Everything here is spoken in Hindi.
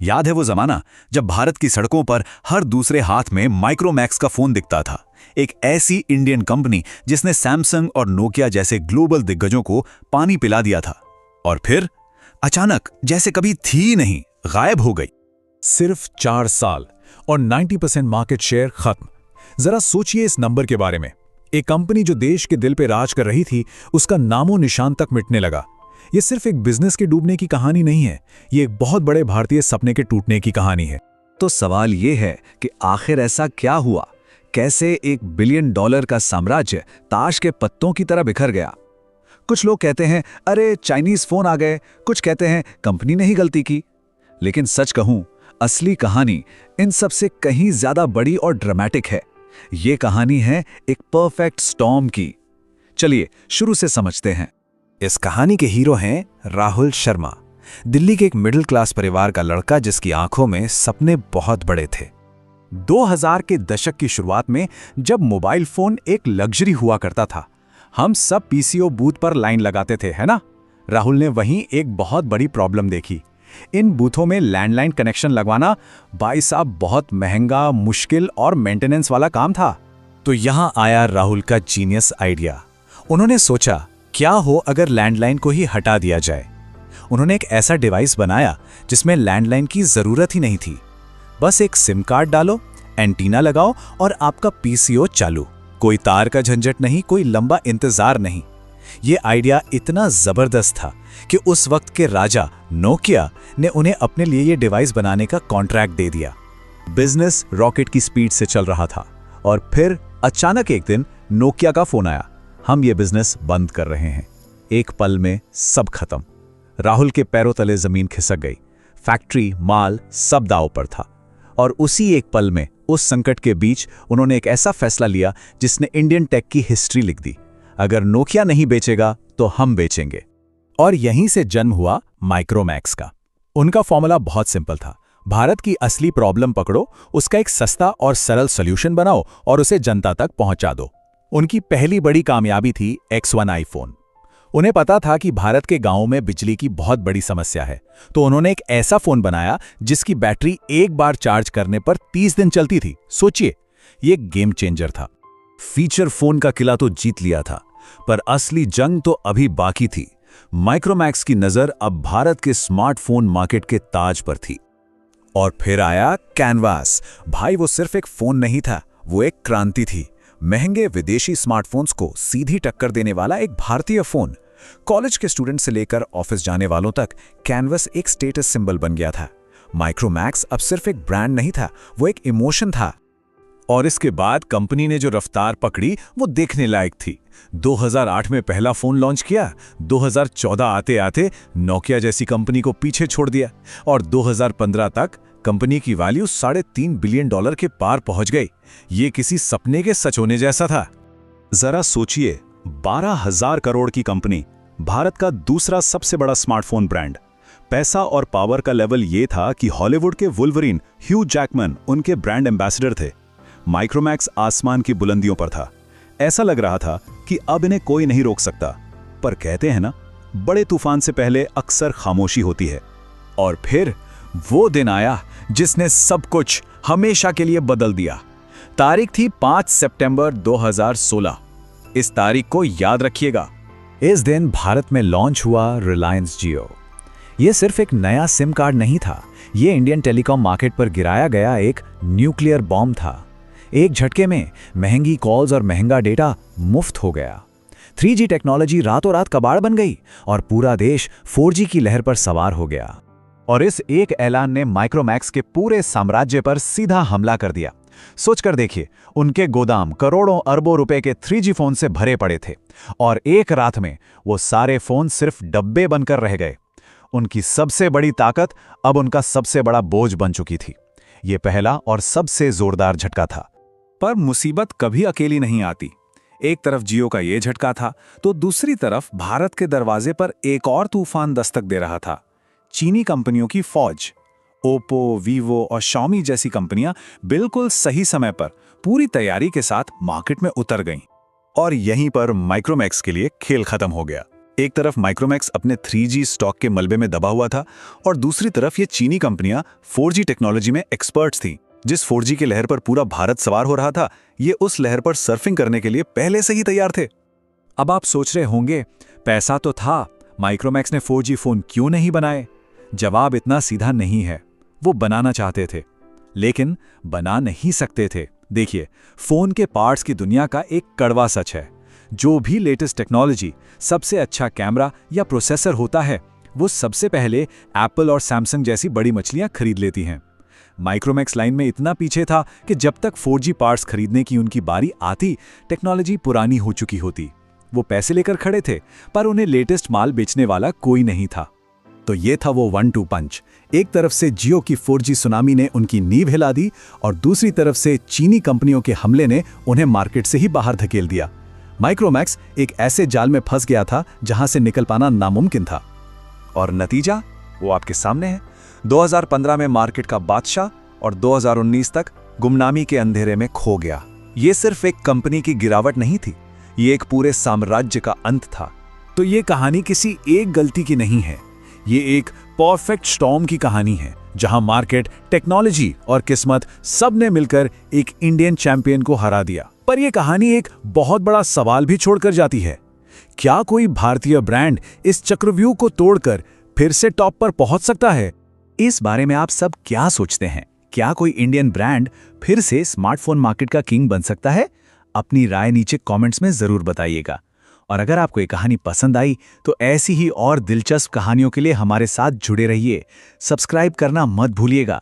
याद है वो जमाना जब भारत की सड़कों पर हर दूसरे हाथ में माइक्रोमैक्स का फोन दिखता था। एक ऐसी इंडियन कंपनी जिसने सैमसंग और नोकिया जैसे ग्लोबल दिग्गजों को पानी पिला दिया था, और फिर अचानक जैसे कभी थी नहीं, गायब हो गई। सिर्फ 4 साल और 90% मार्केट शेयर खत्म। जरा सोचिए इस नंबर के बारे में। एक कंपनी जो देश के दिल पे राज कर रही थी, उसका नामो निशान तक मिटने लगा। ये सिर्फ एक बिजनेस के डूबने की कहानी नहीं है, ये एक बहुत बड़े भारतीय सपने के टूटने की कहानी है। तो सवाल ये है कि आखिर ऐसा क्या हुआ? कैसे $1 बिलियन का साम्राज्य ताश के पत्तों की तरह बिखर गया? कुछ लोग कहते हैं अरे चाइनीज फोन आ गए, कुछ कहते हैं कंपनी ने ही गलती की। लेकिन सच कहूं, असली कहानी इन सब से कहीं ज्यादा बड़ी और ड्रामेटिक है। ये कहानी है एक परफेक्ट स्टॉर्म की। चलिए शुरू से समझते हैं। इस कहानी के हीरो हैं राहुल शर्मा, दिल्ली के एक मिडिल क्लास परिवार का लड़का जिसकी आंखों में सपने बहुत बड़े थे। 2000 के दशक की शुरुआत में जब मोबाइल फोन एक लग्जरी हुआ करता था, हम सब पीसीओ बूथ पर लाइन लगाते थे, है ना? राहुल ने वहीं एक बहुत बड़ी प्रॉब्लम देखी। इन बूथों में लैंडलाइन कनेक्शन लगवाना भाई साहब बहुत महंगा, मुश्किल और मेंटेनेंस वाला काम था। तो यहां आया राहुल का जीनियस आइडिया। उन्होंने सोचा, क्या हो अगर लैंडलाइन को ही हटा दिया जाए। उन्होंने एक ऐसा डिवाइस बनाया जिसमें लैंडलाइन की जरूरत ही नहीं थी। बस एक सिम कार्ड डालो, एंटीना लगाओ और आपका पीसीओ चालू। कोई तार का झंझट नहीं, कोई लंबा इंतजार नहीं। ये आइडिया इतना जबरदस्त था कि उस वक्त के राजा नोकिया ने उन्हें अपने लिए ये डिवाइस बनाने का कॉन्ट्रैक्ट दे दिया। बिजनेस रॉकेट की स्पीड से चल रहा था और फिर अचानक एक दिन नोकिया का फोन आया, हम ये बिजनेस बंद कर रहे हैं। एक पल में सब खत्म। राहुल के पैरों तले जमीन खिसक गई। फैक्ट्री, माल सब दांव पर था। और उसी एक पल में, उस संकट के बीच, उन्होंने एक ऐसा फैसला लिया जिसने इंडियन टेक की हिस्ट्री लिख दी। अगर नोकिया नहीं बेचेगा तो हम बेचेंगे। और यहीं से जन्म हुआ माइक्रोमैक्स का। उनका फॉर्मूला बहुत सिंपल था। भारत की असली प्रॉब्लम पकड़ो, उसका एक सस्ता और सरल सॉल्यूशन बनाओ और उसे जनता तक पहुंचा दो। उनकी पहली बड़ी कामयाबी थी X1 आईफोन। उन्हें पता था कि भारत के गांवों में बिजली की बहुत बड़ी समस्या है, तो उन्होंने एक ऐसा फोन बनाया जिसकी बैटरी एक बार चार्ज करने पर 30 दिन चलती थी। सोचिए, ये गेम चेंजर था। फीचर फोन का किला तो जीत लिया था, पर असली जंग तो अभी बाकी थी। माइक्रोमैक्स की नजर अब भारत के स्मार्टफोन मार्केट के ताज पर थी। और फिर आया कैनवास। भाई वो सिर्फ एक फोन नहीं था, वो एक क्रांति थी। महंगे विदेशी स्मार्टफोन्स को सीधी टक्कर देने वाला एक भारतीय फोन। कॉलेज के स्टूडेंट से लेकर ऑफिस जाने वालों तक कैनवस एक स्टेटस सिंबल बन गया था। माइक्रोमैक्स अब सिर्फ एक ब्रांड नहीं था, वो एक इमोशन था। और इसके बाद कंपनी ने जो रफ्तार पकड़ी वो देखने लायक थी। 2008 में पहला फोन लॉन्च किया, 2014 आते आते नोकिया जैसी कंपनी को पीछे छोड़ दिया और 2015 तक कंपनी की वैल्यू $3.5 बिलियन के पार पहुंच गई। ये किसी सपने के सच होने जैसा था। जरा सोचिए, 12,000 करोड़ की कंपनी, भारत का दूसरा सबसे बड़ा स्मार्टफोन ब्रांड। पैसा और पावर का लेवल ये था कि हॉलीवुड के वुल्वरीन ह्यू जैकमैन उनके ब्रांड एम्बेसडर थे। माइक्रोमैक्स आसमान की बुलंदियों पर था। ऐसा लग रहा था कि अब इन्हें कोई नहीं रोक सकता। पर कहते हैं ना, बड़े तूफान से पहले अक्सर खामोशी होती है। और फिर वो दिन आया जिसने सब कुछ हमेशा के लिए बदल दिया। तारीख थी 5 सितंबर 2016। इस तारीख को याद रखिएगा। इस दिन भारत में लॉन्च हुआ रिलायंस जियो। ये सिर्फ एक नया सिम कार्ड नहीं था, ये इंडियन टेलीकॉम मार्केट पर गिराया गया एक न्यूक्लियर बॉम्ब था। एक झटके में महंगी कॉल्स और महंगा डेटा मुफ्त हो गया। 3G टेक्नोलॉजी रातों रात कबाड़ बन गई और पूरा देश 4G की लहर पर सवार हो गया। और इस एक ऐलान ने माइक्रोमैक्स के पूरे साम्राज्य पर सीधा हमला कर दिया। सोचकर देखिए, उनके गोदाम करोड़ों अरबों रुपए के 3G फोन से भरे पड़े थे और एक रात में वो सारे फोन सिर्फ डब्बे बनकर रह गए। उनकी सबसे बड़ी ताकत अब उनका सबसे बड़ा बोझ बन चुकी थी। ये पहला और सबसे जोरदार झटका था। पर मुसीबत कभी अकेली नहीं आती। एक तरफ जियो का ये झटका था, तो दूसरी तरफ भारत के दरवाजे पर एक और तूफान दस्तक दे रहा था। चीनी कंपनियों की फौज। ओप्पो, वीवो और शाओमी जैसी कंपनियां बिल्कुल सही समय पर पूरी तैयारी के साथ मार्केट में उतर गईं। और यहीं पर माइक्रोमैक्स के लिए खेल खत्म हो गया। एक तरफ माइक्रोमैक्स अपने 3G स्टॉक के मलबे में दबा हुआ था और दूसरी तरफ ये चीनी कंपनियां 4G टेक्नोलॉजी में एक्सपर्ट्स थीं। जिस 4G की लहर पर पूरा भारत सवार हो रहा था, ये उस लहर पर सर्फिंग करने के लिए पहले से ही तैयार थे। अब आप सोच रहे होंगे, पैसा तो था, माइक्रोमैक्स ने 4G फोन क्यों नहीं बनाए? जवाब इतना सीधा नहीं है। वो बनाना चाहते थे, लेकिन बना नहीं सकते थे। देखिए, फोन के पार्ट्स की दुनिया का एक कड़वा सच है। जो भी लेटेस्ट टेक्नोलॉजी, सबसे अच्छा कैमरा या प्रोसेसर होता है, वो सबसे पहले एप्पल और सैमसंग जैसी बड़ी मछलियां खरीद लेती हैं। माइक्रोमैक्स लाइन में इतना पीछे था कि जब तक 4G पार्ट्स खरीदने की उनकी बारी आती, टेक्नोलॉजी पुरानी हो चुकी होती। वो पैसे लेकर खड़े थे, पर उन्हें लेटेस्ट माल बेचने वाला कोई नहीं था। तो ये था वो 1-2 पंच। एक तरफ से जियो की 4G सुनामी ने उनकी नींव हिला दी और दूसरी तरफ से चीनी कंपनियों के हमले ने उन्हें मार्केट से ही बाहर धकेल दिया। माइक्रोमैक्स एक ऐसे जाल में फंस गया था जहां से निकल पाना नामुमकिन था। और नतीजा वो आपके सामने है। 2015 में मार्केट का बादशाह और 2019 तक गुमनामी के अंधेरे में खो गया। ये सिर्फ एक कंपनी की गिरावट नहीं थी, ये एक पूरे साम्राज्य का अंत था। तो ये कहानी किसी एक गलती की नहीं है, ये एक परफेक्ट स्टॉर्म की कहानी है, जहां मार्केट, टेक्नोलॉजी और किस्मत सब ने मिलकर एक इंडियन चैंपियन को हरा दिया। पर यह कहानी एक बहुत बड़ा सवाल भी छोड़कर जाती है। क्या कोई भारतीय ब्रांड इस चक्रव्यूह को तोड़कर फिर से टॉप पर पहुंच सकता है? इस बारे में आप सब क्या सोचते हैं? क्या कोई इंडियन ब्रांड फिर से स्मार्टफोन मार्केट का किंग बन सकता है? अपनी राय नीचे कमेंट्स में जरूर बताइएगा। और अगर आपको ये कहानी पसंद आई तो ऐसी ही और दिलचस्प कहानियों के लिए हमारे साथ जुड़े रहिए। सब्सक्राइब करना मत भूलिएगा।